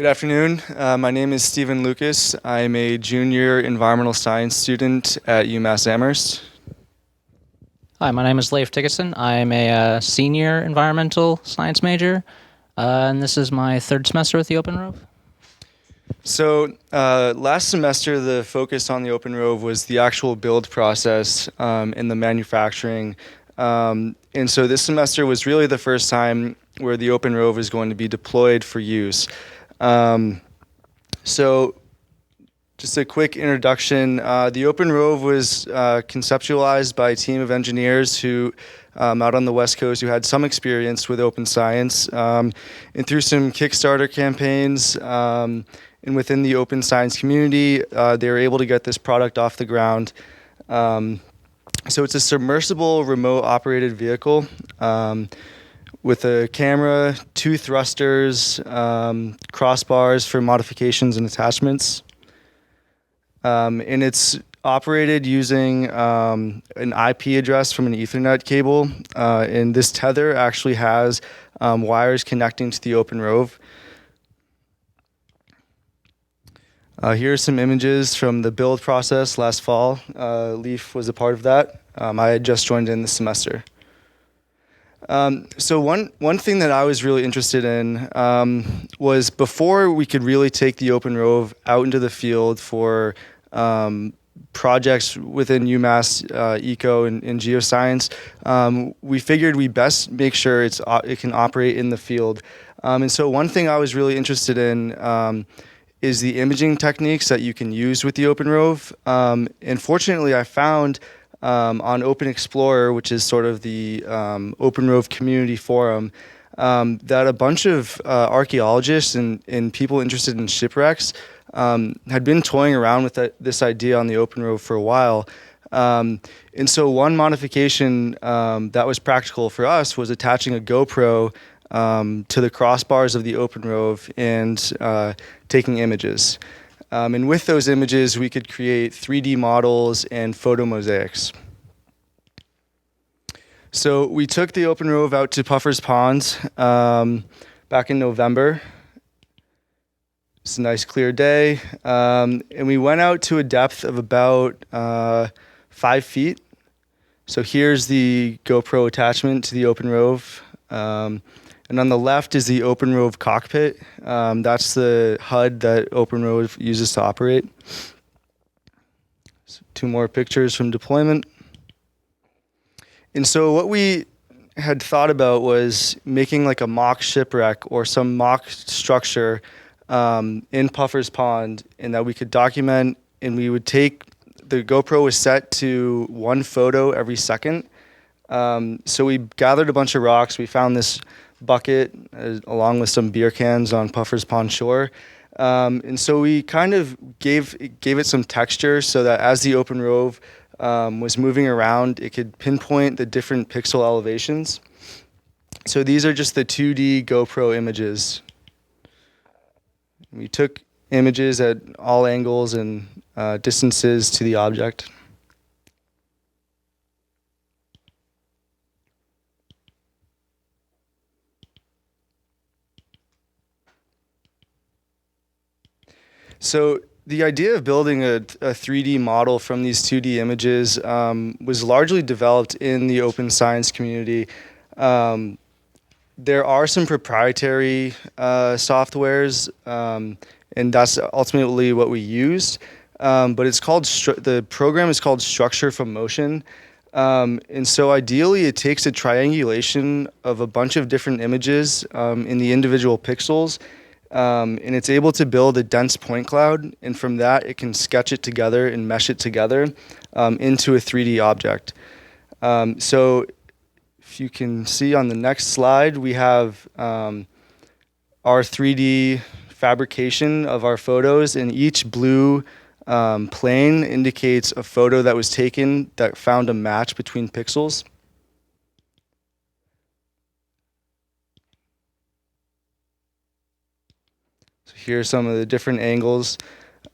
Good afternoon. My name is Stephen Lucas. I'm a junior environmental science student at UMass Amherst. Hi, my name is Leif Ticketson. I'm a senior environmental science major, and this is my third semester with the Open ROV. So last semester, the focus on the Open ROV was the actual build process and the manufacturing. And so this semester was really the first time where the Open ROV is going to be deployed for use. So just a quick introduction. The Open ROV was conceptualized by a team of engineers who out on the West Coast who had some experience with open science. And through some Kickstarter campaigns and within the open science community, they were able to get this product off the ground. So it's a submersible remote operated vehicle with a camera, 2 thrusters, crossbars for modifications and attachments. And it's operated using an IP address from an Ethernet cable. And this tether actually has wires connecting to the Open ROV. Here are some images from the build process last fall. Leif was a part of that. I had just joined in this semester. So one thing that I was really interested in was before we could really take the Open ROV out into the field for projects within UMass Eco and Geoscience, we figured we best make sure it can operate in the field. And so one thing I was really interested in is the imaging techniques that you can use with the Open ROV. And fortunately, I found on Open Explorer, which is sort of the Open ROV community forum, that a bunch of archaeologists and people interested in shipwrecks had been toying around with this idea on the Open ROV for a while. And so one modification that was practical for us was attaching a GoPro to the crossbars of the Open ROV and taking images. And with those images, we could create 3D models and photo mosaics. So we took the Open ROV out to Puffer's Pond back in November. It's a nice clear day. And we went out to a depth of about 5 feet. So here's the GoPro attachment to the Open ROV. And on the left is the Open ROV cockpit. That's the HUD that Open ROV uses to operate. So 2 more pictures from deployment. And so what we had thought about was making like a mock shipwreck or some mock structure in Puffer's Pond, and that we could document, and we would take, the GoPro was set to 1 photo every second. So we gathered a bunch of rocks. We found this bucket along with some beer cans on Puffer's Pond shore. And so we kind of gave it some texture so that as the Open ROV was moving around, it could pinpoint the different pixel elevations. So these are just the 2D GoPro images. We took images at all angles and distances to the object. So the idea of building a 3D model from these 2D images was largely developed in the open science community. There are some proprietary softwares, and that's ultimately what we used. But it's called the program is called Structure from Motion. And so ideally, it takes a triangulation of a bunch of different images in the individual pixels. And it's able to build a dense point cloud, and from that it can sketch it together and mesh it together into a 3D object. So if you can see on the next slide, we have our 3D fabrication of our photos, and each blue plane indicates a photo that was taken that found a match between pixels. Here are some of the different angles.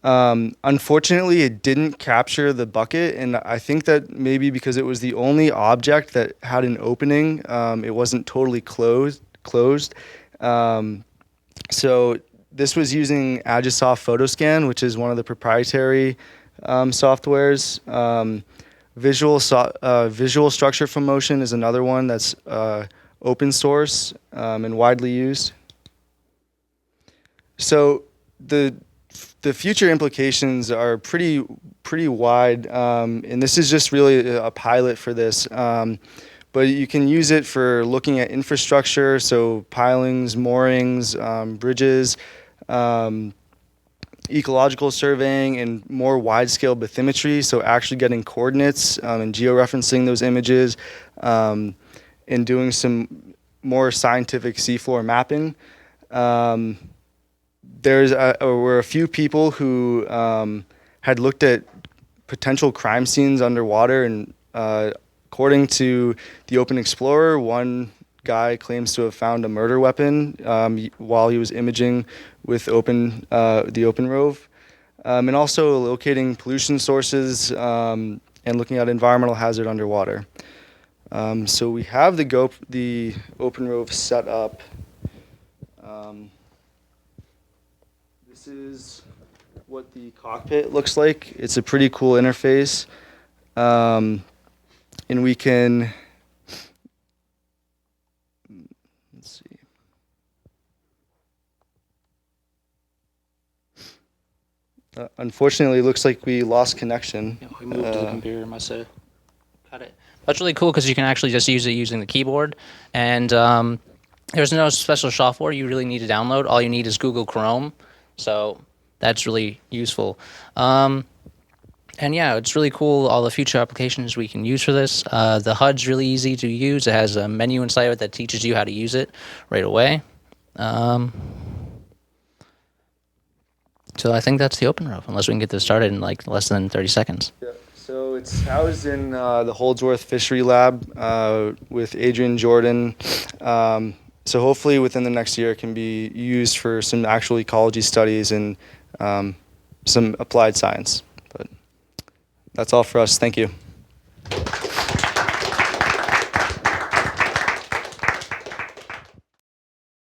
Unfortunately, it didn't capture the bucket, and I think that maybe because it was the only object that had an opening, it wasn't totally closed. So this was using Agisoft PhotoScan, which is one of the proprietary softwares. Visual Structure from Motion is another one that's open source and widely used. So the future implications are pretty wide, and this is just really a pilot for this. But you can use it for looking at infrastructure, so pilings, moorings, bridges, ecological surveying, and more wide-scale bathymetry, so actually getting coordinates and georeferencing those images, and doing some more scientific seafloor mapping. Were a few people who had looked at potential crime scenes underwater, and according to the Open Explorer, one guy claims to have found a murder weapon while he was imaging with the Open ROV, and also locating pollution sources and looking at environmental hazard underwater. So we have the Open ROV set up. This is what the cockpit looks like. It's a pretty cool interface. And we can, let's see. Unfortunately, it looks like we lost connection. Yeah, we moved to the computer, must have cut it. That's really cool because you can actually just use it using the keyboard. And there's no special software you really need to download. All you need is Google Chrome. So that's really useful. And yeah, it's really cool, all the future applications we can use for this. The HUD's really easy to use. It has a menu inside of it that teaches you how to use it right away. So I think that's the Open ROV, unless we can get this started in like less than 30 seconds. Yeah, so it's housed in the Holdsworth Fishery Lab with Adrian Jordan. So hopefully within the next year it can be used for some actual ecology studies and some applied science. But that's all for us. Thank you.